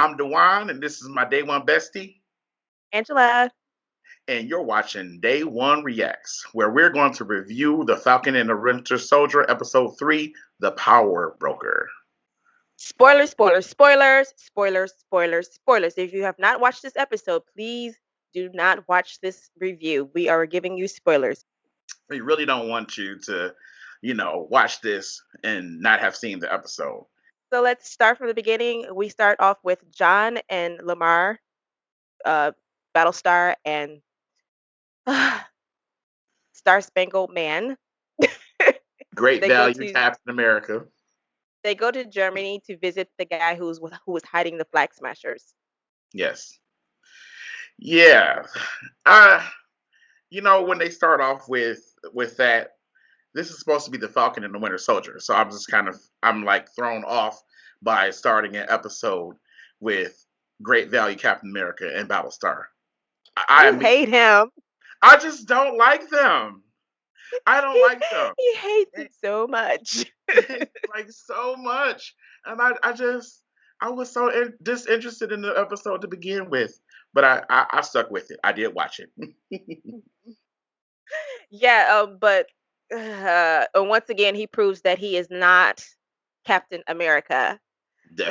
I'm DeJuan, and this is my Day One bestie, Angela. and you're watching Day One Reacts, where we're going to review The Falcon and the Winter Soldier, Episode 3, The Power Broker. Spoilers, spoilers, spoilers, spoilers, spoilers, spoilers. If you have not watched this episode, please do not watch this review. We are giving you spoilers. We really don't want you to, watch this and not have seen the episode. So let's start from the beginning. We start off with John and Lamar, uh, Battlestar, and Star Spangled Man. Great They go value, to Captain America. they go to Germany to visit the guy who was hiding the Flag Smashers. Yes. Yeah. Uh, when they start off with that, this is supposed to be the Falcon and the Winter Soldier. So I'm like thrown off by starting an episode with Great Value Captain America and Battlestar. You hate him. I just don't like them. I don't like them. He hates it so much. Like so much. And I was so disinterested in the episode to begin with. But I stuck with it. I did watch it. Yeah, but once again, he proves that he is not Captain America.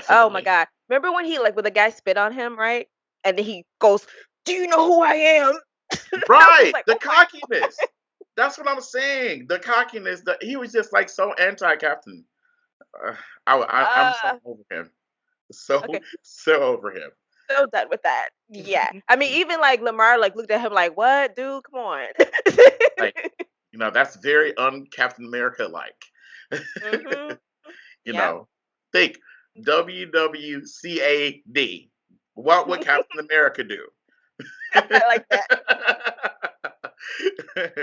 Oh my Definitely. God. Remember when when the guy spit on him, right? And then he goes, "Do you know who I am?" I was Right. like, The "Oh my cockiness. That's what I'm saying. The cockiness. He was just like so anti-Captain. I'm so God." over him. So Okay, so over him. so done with that. Yeah. I mean, even like Lamar looked at him like, "What, dude? Come on." Like, that's very un-Captain America like. Mhm. you Yeah. know, think WWCAD. What would Captain America do? I like that.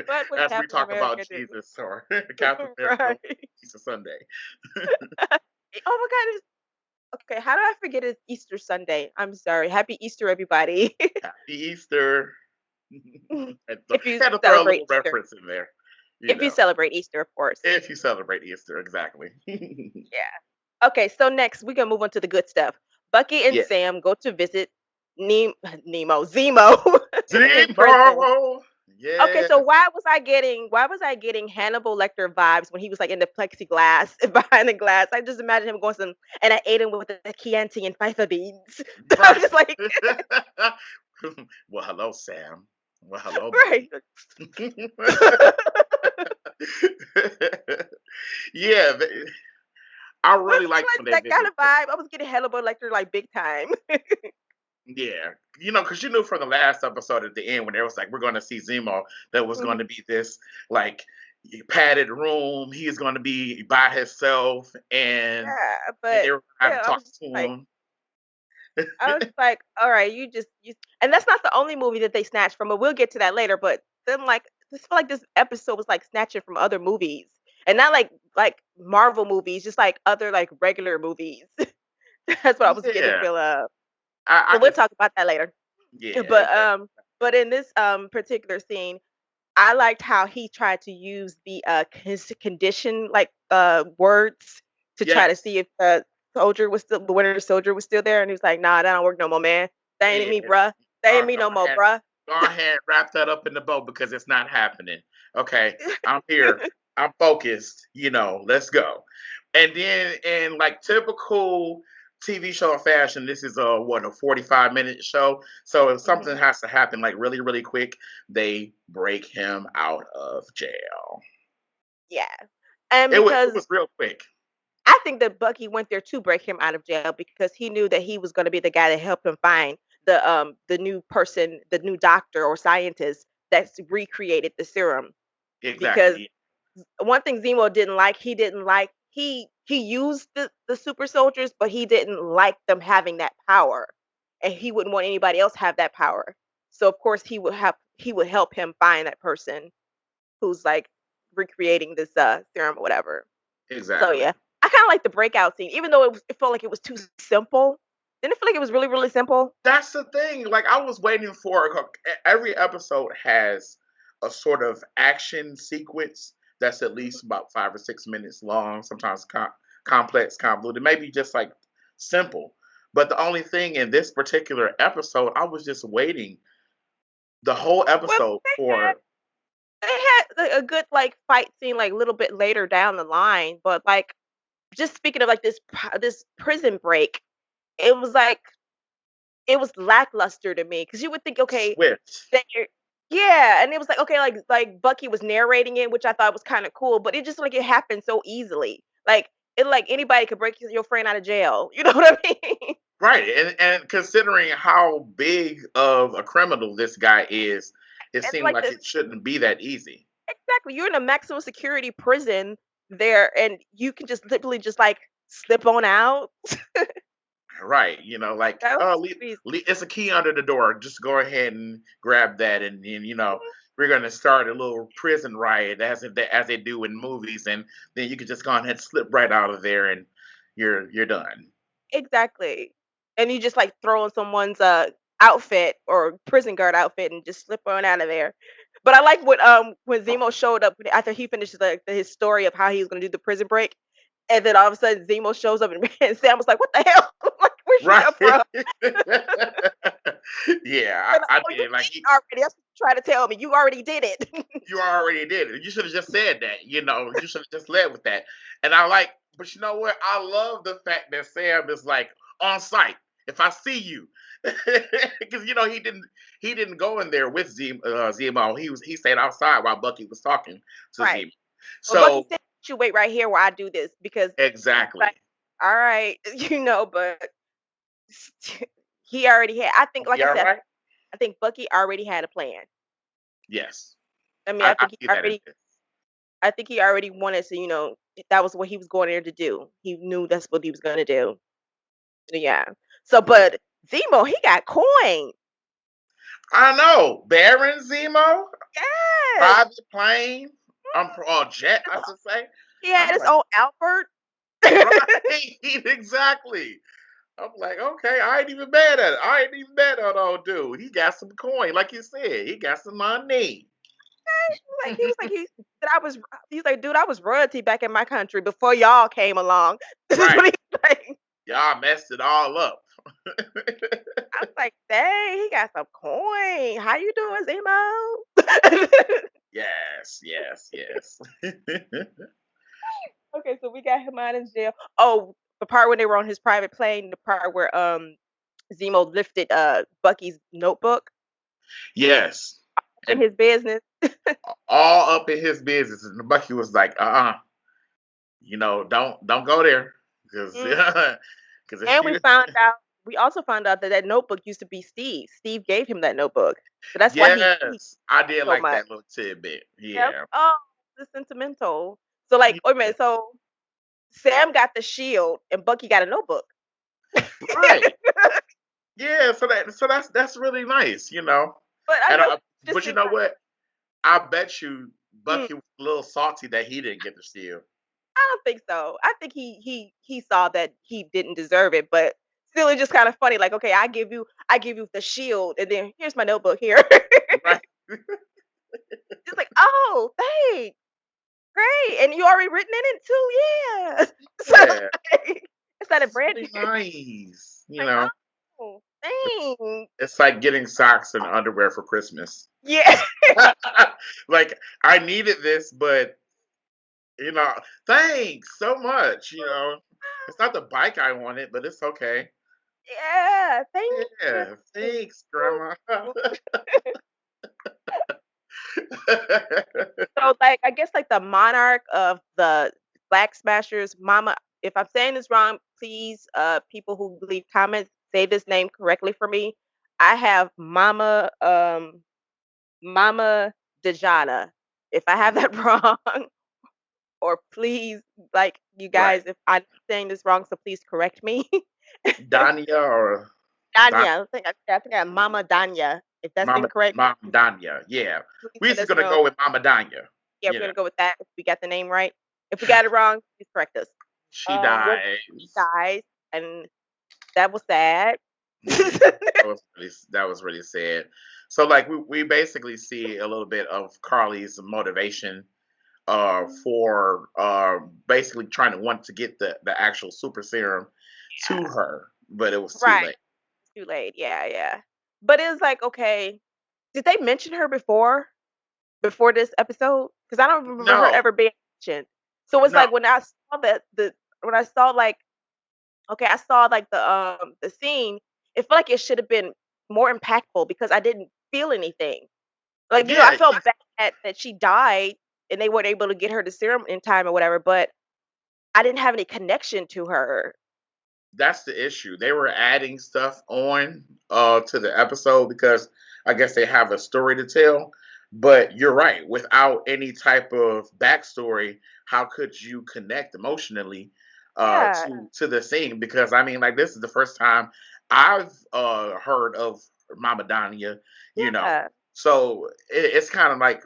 What would As we Captain talk about America do? Jesus or Captain America Right. Easter Sunday. Oh my God. Okay, how did I forget it's Easter Sunday? I'm sorry. Happy Easter, everybody. Happy Easter. If you Had to throw a celebrate little Easter. reference in there, If you celebrate Easter, of course. if you celebrate Easter, exactly. Yeah. Okay, so next we're gonna move on to the good stuff. Bucky and Yeah. Sam go to visit Zemo in prison. Zemo. Okay, Yeah. so why was I getting Hannibal Lecter vibes when he was like in the plexiglass behind the glass? I just imagine him going some and I ate him with the Chianti and FIFA beans. I was Right. just like, Well, hello, Sam. Well, hello, right. Bucky. Yeah, I Was really it liked like when they that kind visited. of vibe? I was getting Hannibal Lecter like big time. Yeah, because you knew from the last episode at the end when there was like, we're going to see Zemo, that was going Mhm. to be this like padded room. He's going to be by himself, Yeah, and but they were going to have still, to talk to him. I was just like, all right, and that's not the only movie that they snatched from, but we'll get to that later. But then, like, just feel like this episode was like snatching from other movies, and not like Marvel movies, just like other like regular movies. That's what I was getting Yeah, feel of. I So we'll could. talk about that later. Yeah, But exactly. but in this particular scene, I liked how he tried to use the his condition like words to try to Yes. see if the Winter Soldier was still there, and he was like, "Nah, that don't work no more, man. That ain't Yeah. me, bruh. That ain't me Go no more, ahead. bruh." Go ahead. Wrap that up in the bow because it's not happening. Okay. I'm here. I'm focused. Let's go. And then in like typical TV show fashion, this is a 45-minute show. So if something Mhm. has to happen like really, really quick, they break him out of jail. Yeah, and It because was real quick. I think that Bucky went there to break him out of jail because he knew that he was going to be the guy that helped him find the new person, the new doctor or scientist that's recreated the serum. Because Exactly. one thing Zemo didn't like he used the super soldiers, but he didn't like them having that power, and he wouldn't want anybody else have that power. So of course he would help him find that person who's like recreating this serum or whatever. So Exactly. yeah, I kind of like the breakout scene, even though it felt like it was too simple. Didn't it feel like it was really really simple? That's the thing. Like I was waiting for every episode has a sort of action sequence that's at least about 5 or 6 minutes long. Sometimes complex, convoluted, maybe just like simple. But the only thing in this particular episode, I was just waiting the whole Well, episode for they had like, a good like fight scene like a little bit later down the line, but like just speaking of like this prison break, it was like it was lackluster to me because you would think, okay, Swift. they're yeah, and it was like, okay, like Bucky was narrating it, which I thought was kinda cool, but it just like it happened so easily. Like, it like anybody could break your friend out of jail, you know what I mean? Right. And considering how big of a criminal this guy is, it And seemed like like the it shouldn't be that easy. exactly, you're in a maximum security prison there, and you can just literally just, like, slip on out. Right. You know, like, That was oh, crazy. it's a key under the door. Just go ahead and grab that, and we're gonna start a little prison riot as they do in movies, and then you can just go ahead and slip right out of there, and you're done. Exactly. And you just, like, throw on someone's, outfit or prison guard outfit and just slip on out of there. But I like when Zemo showed up after he finished his story of how he was gonna do the prison break, and then all of a sudden Zemo shows up and and Sam was like, "What the hell? Like, where'd you Right. come from?" Yeah, And, I "Oh, you did. Like, did it already. That's what you're trying to tell me. You already did it." you already did it. You should have just said that. You should have just led with that. And I like, but you know what? I love the fact that Sam is like on site. If I see you, because he didn't go in there with Zemo. He stayed outside while Bucky was talking to Right. Zemo. Well, Bucky So said, "You wait right here while I do this," because he's exactly. like, "All right," but he already had I think, like You I all said, right? I think Bucky already had a plan. Yes, I mean, I see that in this. I think he already wanted to, that was what he was going there to do. He knew that's what he was gonna do. Yeah. So, but Zemo, he got coin. I know, Baron Zemo, Yes. private plane, or jet, I should say. He had I'm his like, own Albert. right, exactly. I'm like, okay, I ain't even mad at it. I ain't even mad at old dude. He got some coin, like you said. He got some money. Like he was like that I was he's like, dude, I was royalty back in my country before y'all came along. This is Right. what he's like. Y'all messed it all up. I was like, dang, he got some coin. How you doing, Zemo? Yes, yes, yes. Okay, so we got him out in jail. Oh, the part when they were on his private plane, the part where Zemo lifted Bucky's notebook Yes. in And his business. all up in his business. And Bucky was like, don't go there. Because Mm. because if And you we also found out that that notebook used to be Steve. Steve gave him that notebook. So that's why he yes, I did so like much. that little tidbit. Yep. Yeah. Oh, it's sentimental. So like, wait a minute. So Sam got the shield and Bucky got a notebook. Right. Yeah, so that's really nice. But I And know just but you seems know like what? I bet you mm, Bucky was a little salty that he didn't get the steal. I don't think so. I think he saw that he didn't deserve it, but still it's just kind of funny. Like, okay, I give you the shield, and then here's my notebook here. Right. Just like, oh, thanks, great, and you already written in it too, yeah. So Yeah. like, it's not a It's brand really nice. like, oh, thanks, It's like getting socks and underwear for Christmas. yeah, Like I needed this, but you know, thanks so much. It's not the bike I wanted, but it's okay. yeah, thank Yeah, you. thanks, Grandma. So, like, I guess, like, the monarch of the Black Smashers, Mama if I'm saying this wrong, please, people who leave comments, say this name correctly for me. I have Mama Dejana. If I have that wrong, or please, like, you Right, guys, if I'm saying this wrong, so please correct me. Danya or Don, Danya, I think I have Mama Danya. If that's Mama, incorrect, Mama Danya. Yeah, please we're let just us gonna know. go with Mama Danya. Yeah, we're You know, gonna go with that if we got the name right. If we got it wrong, please correct us. she Well, he dies. dies, and that was sad. Yeah, that was really sad. So like we basically see a little bit of Carly's motivation for basically trying to want to get the actual super serum to her. but it was too Right. late. Too late. Yeah, yeah. But it was like, okay, did they mention her before this episode? Because I don't remember her No, ever being mentioned. So it's no, like when I saw that the when I saw like okay, I saw like the scene, it felt like it should have been more impactful because I didn't feel anything. Like, I yeah, felt bad that she died and they weren't able to get her to serum in time or whatever, but I didn't have any connection to her. that's the issue. They were adding stuff on to the episode because I guess they have a story to tell. But you're right. Without any type of backstory, how could you connect emotionally Yeah, to the scene? Because I mean, like this is the first time I've heard of Mama Dania, you know. yeah. So it's kind of like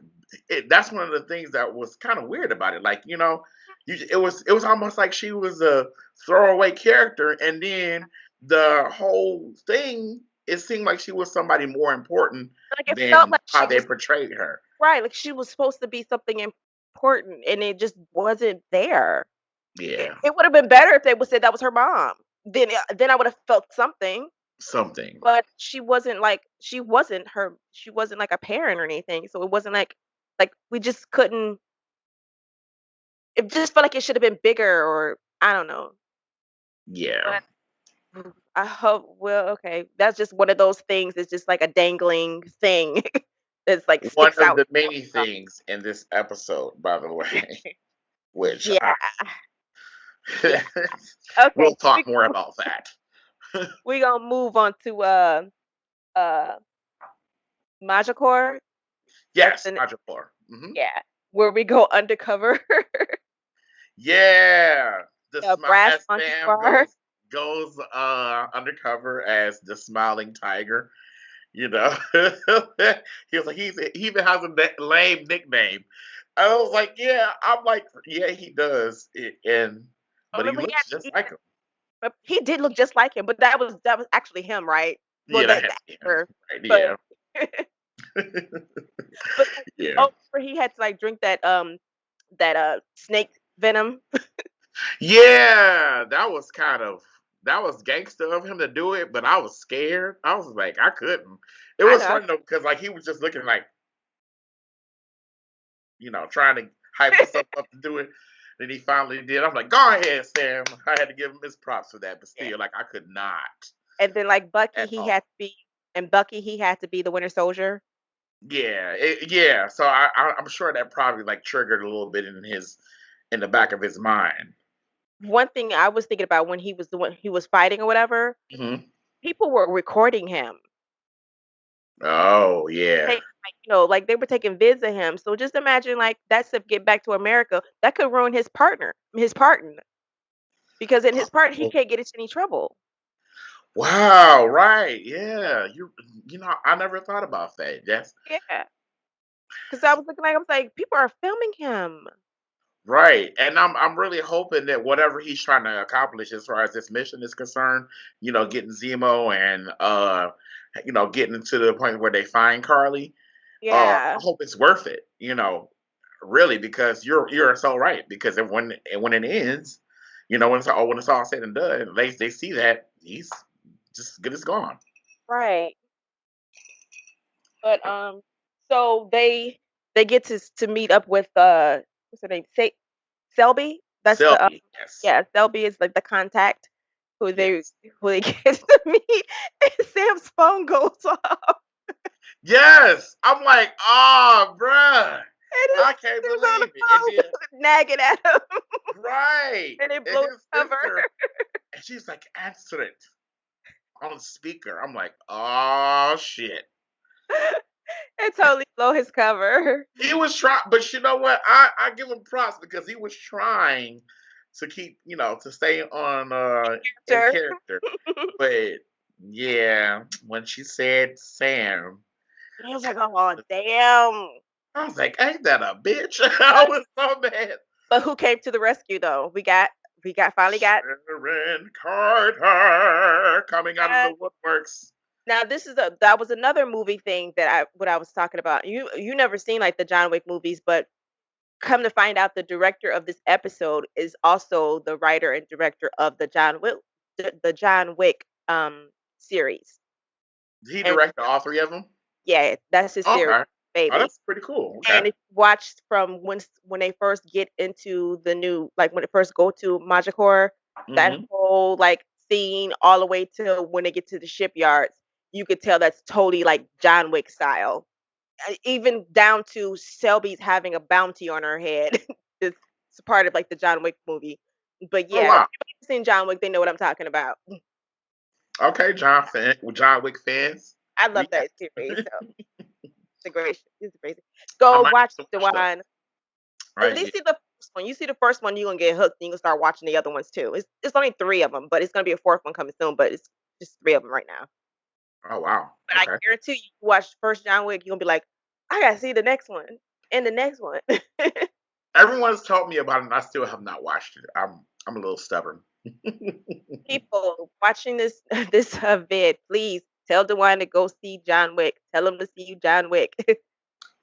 that's one of the things that was kind of weird about it. Like it was almost like she was a throwaway character, and then the whole thing, it seemed like she was somebody more important Like, it felt than like how she they was portrayed her. right, like she was supposed to be something important and it just wasn't there. It Yeah, it would have been better if they would said that was her mom. Then I would have felt something, something. but she wasn't like a parent or anything. So it wasn't like we just couldn't it just felt like it should have been bigger or I don't know. Yeah, But I hope well, okay. That's just one of those things. It's just like a dangling thing that's like one sticks of out. the many things in this episode, by the way, which Yeah, I, yeah. Okay, we'll talk more about that. we gonna move on to uh Majacor. That's Yes, the Madripoor. yeah, where we go undercover. Yeah, The brass as monkey Sam bar. goes undercover as the smiling tiger. You know, he was like he even has a lame nickname. I was like, yeah, I'm like, yeah, he does, and Oh, but he remember looks just like him. he did look just like him, but that was actually him, right? Well, Yeah, that had the to be him, actor, right? but Yeah, but yeah, oh, where he had to like drink that snake venom. yeah. That was gangster of him to do it, but I was scared. I was like, I couldn't. It I was know. funny though because like he was just looking like trying to hype himself up to do it. Then he finally did. I'm like, go ahead, Sam. I had to give him his props for that, but Yeah. still, like, I could not And then like Bucky, at he all. had to be and Bucky, he had to be the Winter Soldier. Yeah, yeah. So I'm sure that probably like triggered a little bit in the back of his mind. One thing I was thinking about when he was the one he was fighting or whatever, Hmm. people were recording him. Oh yeah. Like, like they were taking vids of him. So just imagine like that stuff get back to America. That could ruin his partner. Because in his part he Oh, can't get into any trouble. wow. Right. Yeah. I never thought about that. That's Yeah. Because I was looking like I was like, people are filming him. right. And I'm really hoping that whatever he's trying to accomplish as far as this mission is concerned, getting Zemo and getting to the point where they find Carly, I Yeah. hope it's worth it, really, because you're so right. Because when it ends, when it's all said and done, they see that he's just as good as gone. Right. But so they get to meet up with what's her name? Selby. That's the Selby, yes, yeah, Selby is like the contact who they yes, who they get to meet and Sam's phone goes off. yes. I'm like, oh, bruh, And his I can't sister's on the believe it. And then phone nagging at him. right, And it and blows his cover. sister, and she's like, answer it on speaker. I'm like, oh shit. It totally blow his cover. He was trying, but you know what? I give him props because he was trying to keep, to stay on in Sure. character. But yeah, when she said Sam, He was like, "Oh, damn." I was like, ain't that a bitch? I was so mad. But who came to the rescue though? We finally got Sharon Carter coming out of uh, the woodworks. now this is that was another movie thing that I was talking about. You never seen like the John Wick movies, but come to find out the director of this episode is also the writer and director of the John Wick series. Did he And direct all three of them? yeah, that's his series, Okay. Oh, baby. that's pretty cool. Okay. And if you watch from when they first get into the new, like when they first go to Majikor, that Hmm. whole like scene all the way to when they get to the shipyards, you could tell that's totally like John Wick style. Even down to Selby's having a bounty on her head. It's part of like the John Wick movie. But Oh yeah, if wow. anybody's seen John Wick, they know what I'm talking about. Okay, John Wick fans. I We love got. that series. So it's a great, it's crazy. I Go might watch have to the watch those. one. At Right. Yeah. least see the first one. You see the first one, you're gonna get hooked, and you can start watching the other ones too. It's only three of them, but it's gonna be a fourth one coming soon. But it's just three of them right now. Oh wow. But I Okay. guarantee you watch the first John Wick, you're gonna be like, I gotta see the next one and the next one. Everyone's told me about it, and I still have not watched it. I'm a little stubborn. People watching this this vid, please tell DeWine to go see John Wick. Tell him to see John Wick.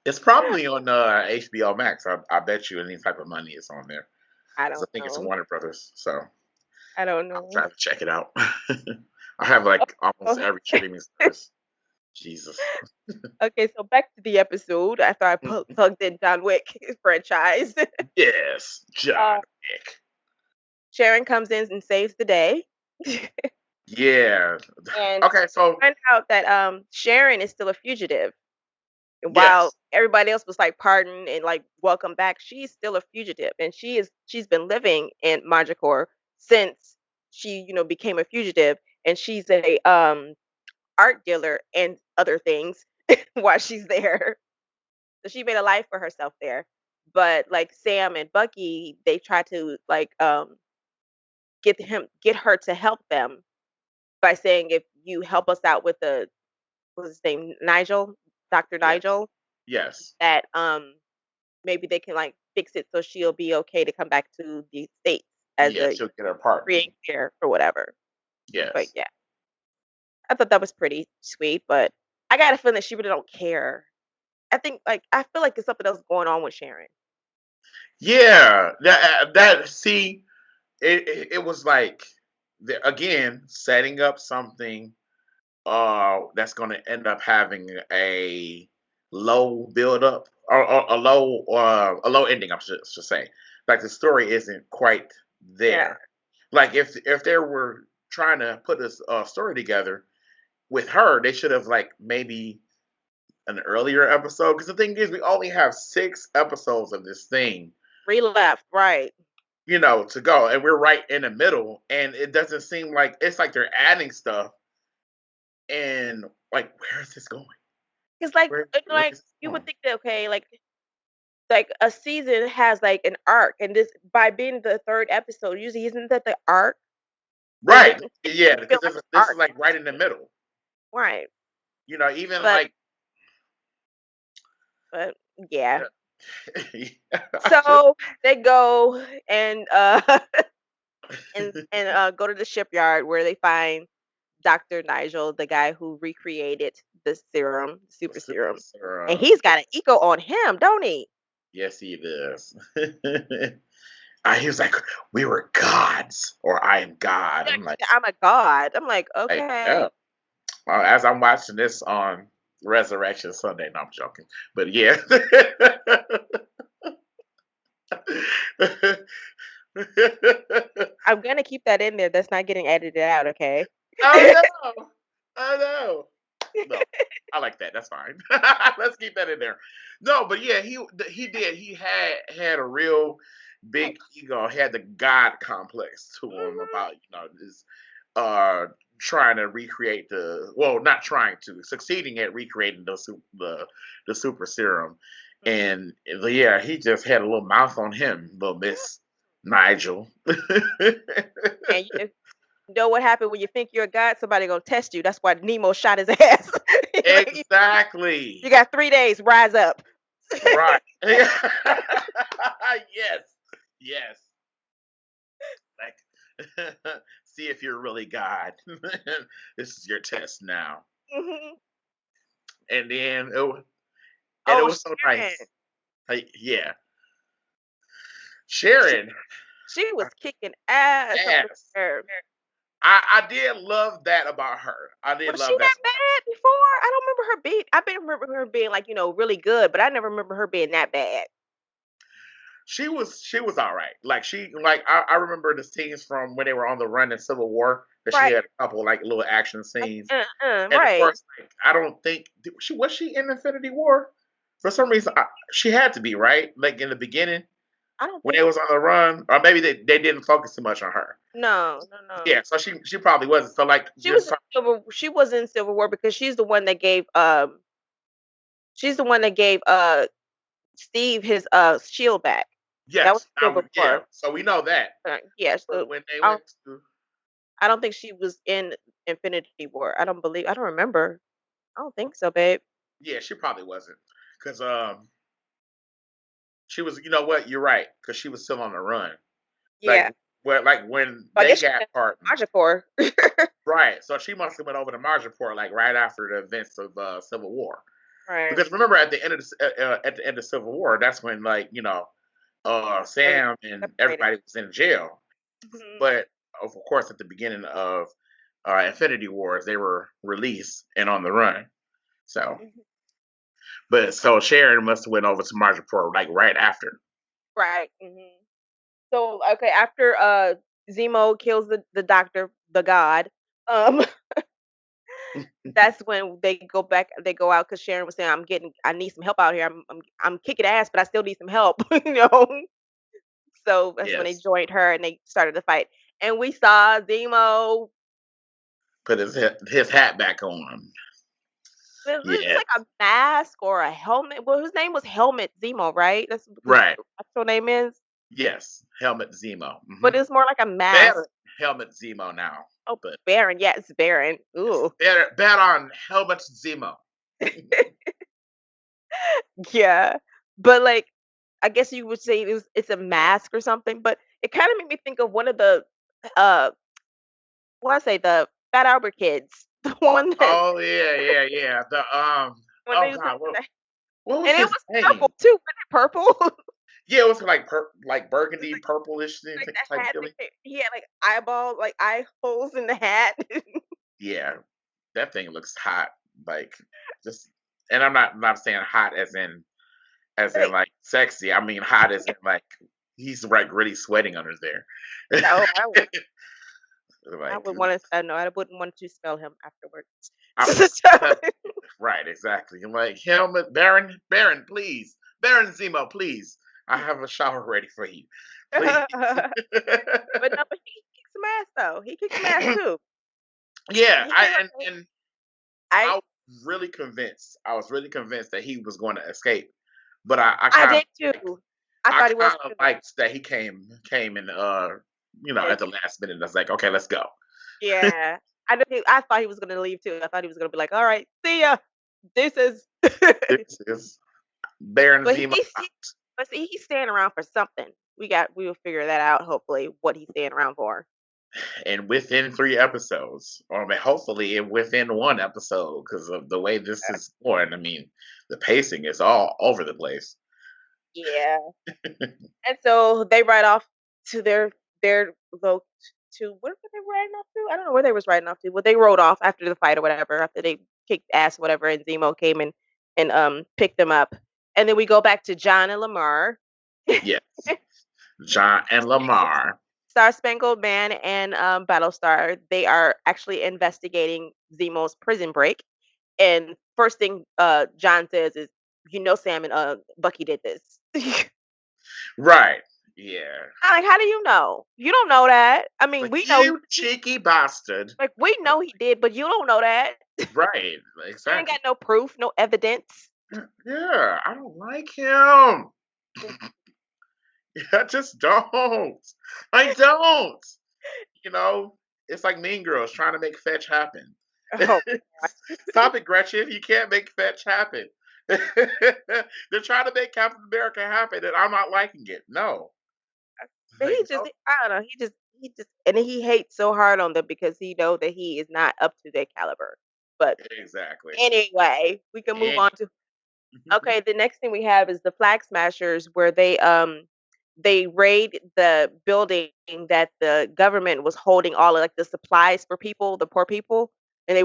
It's probably on HBO Max. I bet you any type of money is on there I because I don't think it's know. Warner Brothers. So I don't I'll know. try to check it out. I have like almost Oh, every streaming service. Jesus. okay, so back to the episode after I Mhm. plugged in John Wick franchise. Yes, John uh, Wick. Sharon comes in and saves the day. Yeah. And Okay, so find out that Sharon is still a fugitive. And while yes, everybody else was like pardoned and like welcome back, she's still a fugitive. And she's been living in Majikor since she, became a fugitive. And she's a art dealer and other things while she's there. So she made a life for herself there. But like Sam and Bucky, they try to like get her to help them by saying, if you help us out with the, what's his name, Nigel, Dr. yes, Nigel, yes, that maybe they can like fix it so she'll be okay to come back to the States as yes. a She'll get her partner. free care or whatever. But Yes. yeah, I thought that was pretty sweet, but I got a feeling that she really don't care. I feel like there's something else going on with Sharon. Yeah. That see, it was like again setting up something that's going to end up having a low build up or a low ending. I should say, like the story isn't quite Yeah. there. Like if they were trying to put this story together with her, they should have like maybe an earlier episode. Because the thing is, we only have 6 episodes of this thing, Three left, right. to go, and we're right in the middle, and it doesn't seem like it's like they're adding stuff, and like where is this going? Because like Where is this you would going? think that, okay, like a season has like an arc, and this, by being the third episode, usually isn't that the arc? Like Right? it Yeah, didn't feel because like an this is arc, like right in the middle. right? Even But like but yeah. I just So they go and go to the shipyard where they find Dr. Nigel, the guy who recreated the serum, super super serum. And serum. he's got an ego on him, don't he? Yes, he does. He was like, "We were gods," or "I am God." Yeah, I'm he like, said, I'm a god. I'm like, yeah. okay. As I'm watching this on Resurrection Sunday, no, I'm joking, but yeah. I'm gonna keep that in there. That's not getting edited out, okay? Oh no! Oh no! No, I like that. That's fine. Let's keep that in there. No, but yeah, he did. He had a real big ego. Had the God complex to him Mhm. about this uh trying to recreate not trying to, succeeding at recreating the super serum. Mhm. And yeah, he just had a little mouth on him, little Miss Nigel. And you know what happened when you think you're a god? Somebody gonna test you. That's why Nemo shot his ass. Like, you Exactly. got 3 days. Rise up. Right. Yes. Yes. Like, see if you're really God. This is your test now. Mhm. And then it Oh, was so Sharon. nice. Yeah. Sharon, She was kicking ass up ass. there. I did love that about her. I did Was she love that that about her. bad before? I don't remember her being. I been remember her being like really good, but I never remember her being that bad. She was all right. Like I remember the scenes from when they were on the run in Civil War that she Right. had a couple like little action scenes. And of Right. course, like I don't think was she in Infinity War? For some reason, she had to be right. Like in the beginning I don't when think they so. was on the run, or maybe they didn't focus too much on her. No, no, no. Yeah, so she probably wasn't. So like just She was in Civil War because she's the one that gave Steve his shield back. That was yes, Civil yeah. War. So we know that. Yeah, But so when they I don't went to I don't think she was in Infinity War. I don't remember. I don't think so, babe. yeah, she probably wasn't because she was. You know what? You're right because she was still on the run. Like Yeah. like when So I they guess she got was pardoned. in Majapur. Right. So she must have went over to Marjaport like right after the events of Civil War. Right. Because remember at the end of at the end of Civil War, that's when like Everybody Sam and separated. everybody was in jail. Mhm. But of course, at the beginning of Infinity Wars, they were released and on the run. So, Mhm. but so Sharon must have went over to Marjaport like right after. Right. So okay, after Zemo kills the doctor, the god, um, that's when they go out because Sharon was saying, I need some help out here. I'm kicking ass, but I still need some help, you know. So that's when they Yes. joined her and they started the fight. And we saw Zemo. Put his hat back on. It's Yeah. like a mask or a helmet. Well, his name was Helmet Zemo, right? That's what his Right. actual name is. Yes. Helmet Zemo. But it's more like a Better mask. Helmet Zemo now. Oh, But Baron. Yeah, it's Baron. it's Ooh. better on Helmet Zemo. Yeah. But like I guess you would say it's a mask or something, but it kind of made me think of one of the uh what I say the Fat Albert kids. The one that Oh yeah. The when oh they was god, in the, what was and it his was purple name? too, wasn't it purple? Yeah, it was like like It was burgundy, purplish like the type hat feeling. he had like eye holes in the hat. Yeah, that thing looks hot. Like just, and I'm not saying hot as in Like, like sexy. I mean hot as in like he's like really sweating under there. no, I Like would want to no, I wouldn't want to smell him afterwards. I'm So, right, exactly. I'm like helmet, Baron, please, Baron Zemo, please. I have a shower ready for you, please. but no, but he kicks some ass though. He kicks some ass too. Yeah, He came out. and I I was really convinced. I was really convinced that he was going to escape, but I I kind of did too. I I thought he was kind of too. liked that he came in Yeah, at the last minute. I was like, okay, let's go. yeah. I thought he was gonna leave too. I thought he was gonna be like, "All right, see ya. This is." This is Baron But Zemo, but see, he's staying around for something. We will figure that out. Hopefully, what he's staying around for. and within 3 episodes, or I mean, hopefully within one episode, because of the way this is going. I mean, the pacing is all over the place. Yeah. And so they ride off to their go to where were they riding off to? I don't know where they was riding off to, but they rode off after the fight or whatever, after they kicked ass, whatever, and Zemo came in and picked them up. And then we go back to John and Lamar. Yes, John and Lamar. Star Spangled Man and Battlestar, they are actually investigating Zemo's prison break. And first thing John says is, Sam and Bucky did this. Right. Yeah. I'm like, how do you know? You don't know that. I mean, Like we know you cheeky bastard. like we know he did, but you don't know that. Right. You ain't Exactly. got no proof, no evidence. Yeah, I don't like him. I just don't. I don't. You know, it's like Mean Girls trying to make fetch happen. Oh God. Stop it, Gretchen. You can't make fetch happen. They're trying to make Captain America happen, and I'm not liking it. No. But Like, he no. just I don't know, he just and he hates so hard on them because he know that he is not up to their caliber. But Exactly. anyway, we can move And on to okay, the next thing we have is the Flag Smashers where they raid the building that the government was holding all of, like, the supplies for people, the poor people, and Yeah.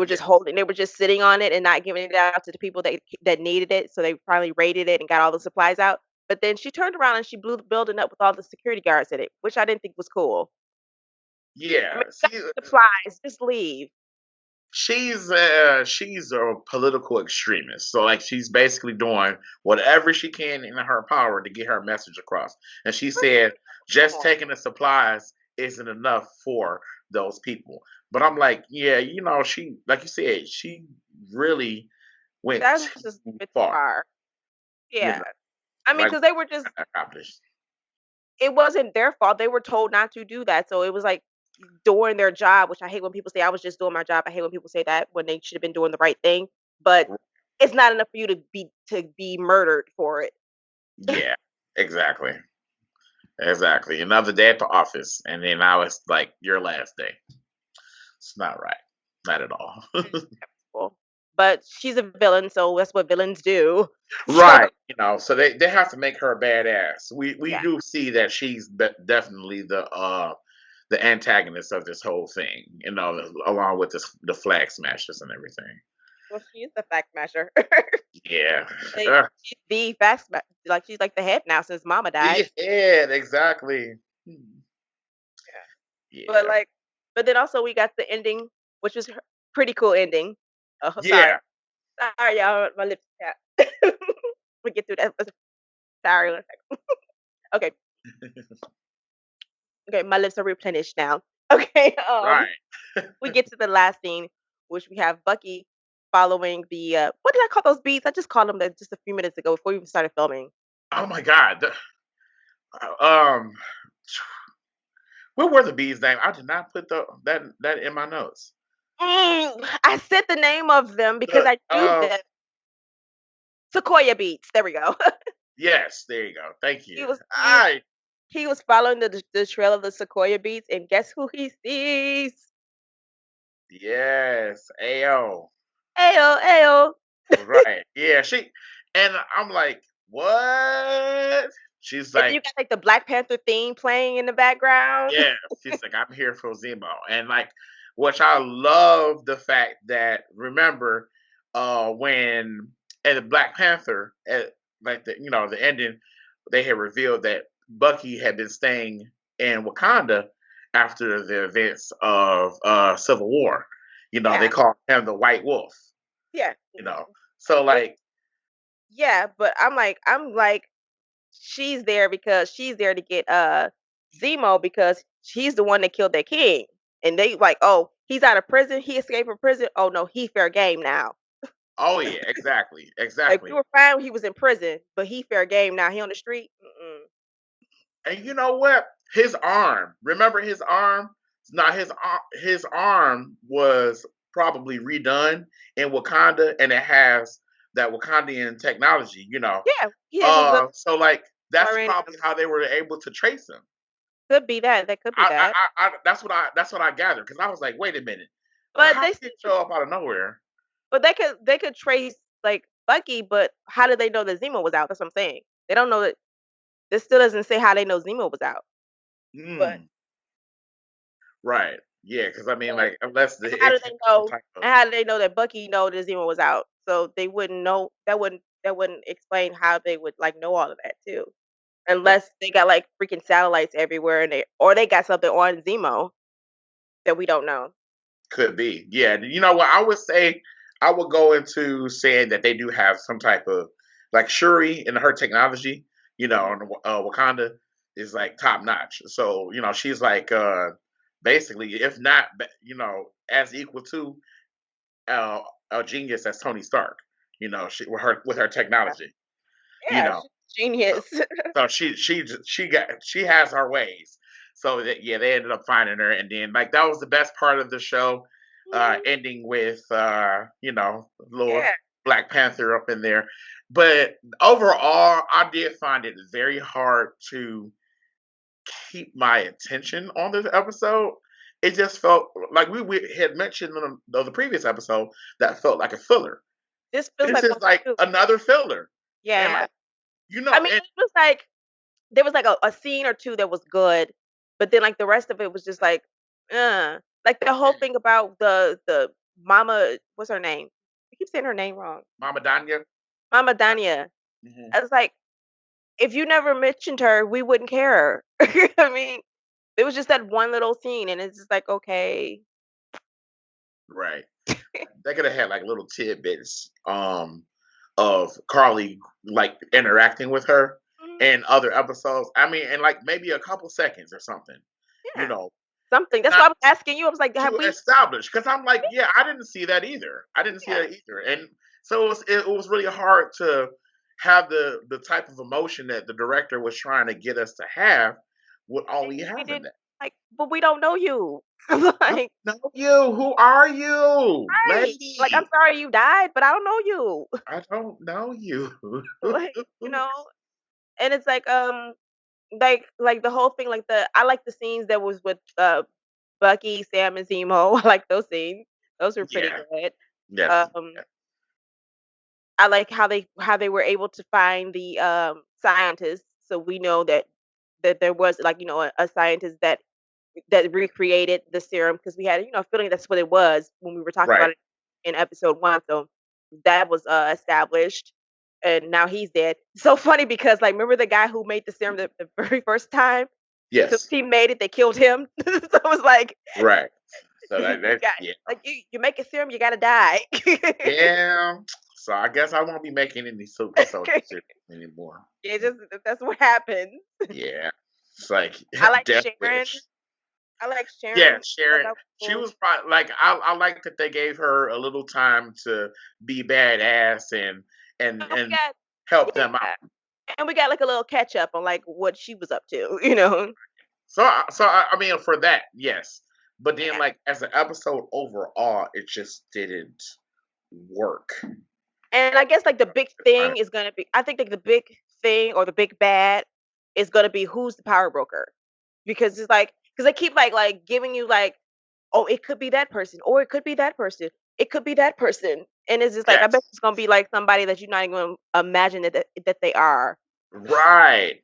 they were just sitting on it and not giving it out to the people that needed it, so they finally raided it and got all the supplies out, but then she turned around and she blew the building up with all the security guards in it, which I didn't think was cool. I mean, Yeah. you got supplies, just leave. She's a political extremist. So like she's basically doing whatever she can in her power to get her message across. And she said Come just on. taking the supplies isn't enough for those people. But I'm like, yeah, she like you said, she really went That was just a too bit too far, far. you Yeah. know, I mean, like because they were just accomplished. it wasn't their fault, they were told not to do that, so it was like doing their job, which I hate when people say, "I was just doing my job." I hate when people say that when they should have been doing the right thing, but it's not enough for you to be murdered for it. Yeah, exactly. Exactly. Another day at the office. And then now it's like your last day. It's not right. Not at all. Well, but she's a villain, so that's what villains do. So, Right. So they have to make her a badass. We yeah. do see that she's definitely the antagonist of this whole thing, along with the flag smashers and everything. Well, she is the fact smasher. Yeah. Like, she's the fact sma like, she's like the head now since mama died. Yeah, exactly. Hmm. Yeah. But, Yeah. like but then also we got the ending, which was pretty cool ending. Oh, sorry. Yeah. Sorry, y'all, my lips chapped. We get through that. Sorry, 1 second. Okay, okay, my lips are replenished now. Okay, Right. we get to the last scene, which we have Bucky following the what did I call those beats? I just called them that just a few minutes ago before we even started filming. Oh my God. Um, what were the bees' name? I did not put that in my notes. I said the name of them because The I knew them. Sequoia beats. There we go. Yes, there you go. Thank he you. was he I he was following the trail of the sequoia beats, and guess who he sees? Yes, AO. Ayo, ayo. Right. Yeah, and I'm like, what? She's And then you like, got like the Black Panther theme playing in the background. yeah, she's like, I'm here for Zemo. And like, which I love the fact that remember, when at the Black Panther at like the ending, they had revealed that Bucky had been staying in Wakanda after the events of Civil War. They Yeah, called him the White Wolf, yeah. you know. So But like, yeah, but I'm like, she's there because she's there to get Zemo because he's the one that killed their king. And they like, oh, he's out of prison, he escaped from prison. Oh no, he fair game now. oh yeah, exactly, Like we exactly. were fine when he was in prison, but he fair game now. He on the street. Mm-mm. And you know what? His arm. Remember his arm? Now his arm was probably redone in Wakanda, and it has that Wakandian technology. Yeah, yeah, his So like that's Marine probably how they were able to trace him. could be that. That could be that. That's what I gathered because I was like, wait a minute, But how they did it show up out of nowhere? but they could trace like Bucky, but how did they know that Zemo was out? That's what I'm saying. They don't know that. This still doesn't say how they know Zemo was out. But Hmm. Right. Yeah. Because I mean, and like, unless how it do can they some know? type of And how do they know that Bucky know that Zemo was out? So they wouldn't know. That wouldn't explain how they would like know all of that too, unless they got like freaking satellites everywhere and they got something on Zemo that we don't know. Could be. Yeah. You know what? I would say I would go into saying that they do have some type of like Shuri and her technology, Mhm. and Wakanda is like top notch. So, she's like basically, if not, as equal to uh, a genius as Tony Stark, with her technology, you Yeah, know. she's genius. So she has her ways. So that yeah, they ended up finding her, and then like that was the best part of the show, Mhm. ending with little Yeah. Black Panther up in there. But overall, I did find it very hard to keep my attention on this episode. It just felt like we had mentioned in the previous episode that felt like a filler. This feels This like is one like too. another filler, and Yeah. like I mean, and it was like there was like a scene or two that was good, but then like the rest of it was just like the whole thing about the mama, what's her name? I keep saying her name wrong. Mama Danya. Mama Danya. Hmm. I was like, if you never mentioned her, we wouldn't care. I mean, it was just that one little scene, and it's just like, okay. Right. They could have had like little tidbits of Carly like interacting with her Mhm. in other episodes. I mean, in like maybe a couple seconds or something. You Yeah, know, something. That's not why I was asking you. I was like, have to we? establish because I'm like, yeah, I didn't see that either. I didn't see Yeah, that either, and so it was really hard to have the type of emotion that the director was trying to get us to have with all we we have in didn't that. like, but we don't know you. I'm I like, don't know you. Who are you, right. Like, I'm lady? sorry you died, but I don't know you. I don't know you. Like, you know, and it's like the whole thing, like I like the scenes that was with Bucky, Sam, and Zemo. I like those scenes. Those were pretty Yeah. good. Yes. Um, I like how they were able to find the scientists, so we know that there was like a scientist that recreated the serum because we had a feeling that's what it was when we were talking Right. about it in episode 1. So that was established, and now he's dead. So funny because like remember the guy who made the serum the very first time. So Yes. he made it, they killed him. So it was like Right. So you that's got yeah. like you make a serum, you gotta die. Yeah. So I guess I won't be making any super soldiers anymore. It just that's what happened. Yeah. It's like I like death Sharon. wish. I like Yeah, Sharon. Thought Sharon. that was She cool. was probably like I like that they gave her a little time to be badass and got help them out. Yeah, and we got like a little catch up on like what she was up to. So I mean for that, yes. But then Yeah. like as an episode overall, it just didn't work. And I guess like the big thing is gonna be, I think like the big thing or the big bad is gonna be who's the power broker, because it's like because they keep like giving you like, oh, it could be that person, or it could be that person, it could be that person, and it's just like I bet Yes. it's gonna be like somebody that you're not even gonna imagine that they are. Right.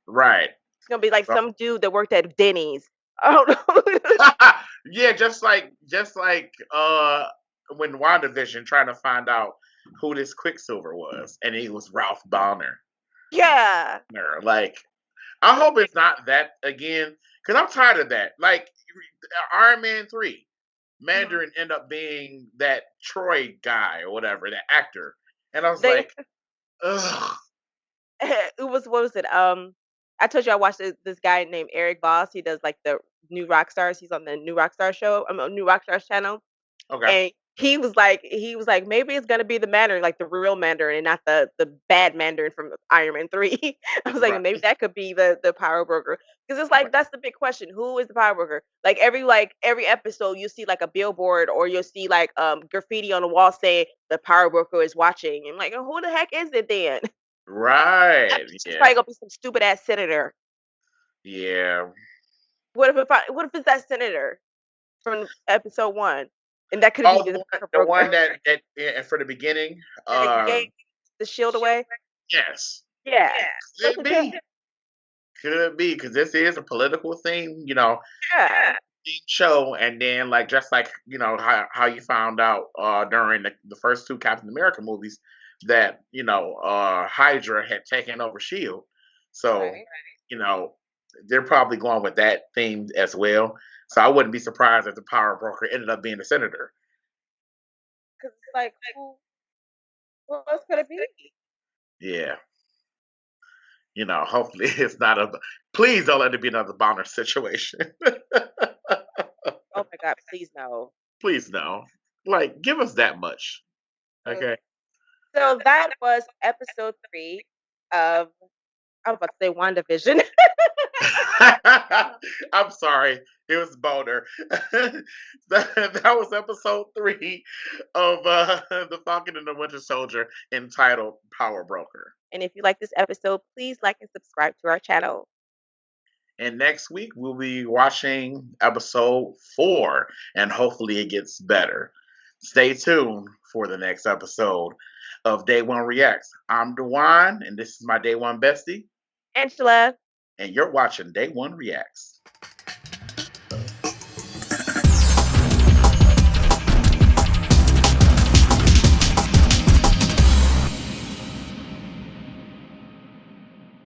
Right. It's gonna be like So some dude that worked at Denny's. I don't know. yeah, just like when WandaVision trying to find out who this Quicksilver was, and he was Ralph Bonner. Yeah. Like, I hope it's not that again, because I'm tired of that. Like Iron Man 3, Mhm. Mandarin end up being that Troy guy or whatever, that actor. And I was They like, ugh. it was what was it? I told you I watched this guy named Eric Voss. He does like the new rock stars. He's on the new rock star show. I'm on new rock stars channel. Okay. And he was like maybe it's gonna be the Mandarin, like the real Mandarin, and not the bad Mandarin from Iron Man 3. I was like, Right. maybe that could be the power broker. Because it's Right. like that's the big question. Who is the power broker? Like every episode you see like a billboard or you'll see like graffiti on the wall saying the power broker is watching. I'm like, who the heck is it then? Right. It's Yeah. probably gonna be some stupid ass senator. Yeah. What if it's that senator from episode 1? And that could be Oh, the the one, power the broker one that yeah, for the beginning. that gave the shield away. Yes, Yeah. could be, could be, because this is a political thing, Yeah. show, and then like just like how you found out during the first two Captain America movies that Hydra had taken over Shield, so Right. you know they're probably going with that theme as well. So I wouldn't be surprised if the power broker ended up being a senator. 'Cause it's like, who else could it be? Yeah. Hopefully it's not a. Please don't let it be another Bonner situation. Oh my god, please no. Please no. Like, give us that much. Uh, Okay. So that was episode 3 of, I was about to say WandaVision. I'm sorry. It was Boner. that was episode 3 of The Falcon and the Winter Soldier entitled Power Broker. And if you like this episode, please like and subscribe to our channel. And next week, we'll be watching episode 4, and hopefully it gets better. Stay tuned for the next episode of Day One Reacts. I'm DeJuan, and this is my Day One bestie. Angela. and you're watching Day One Reacts.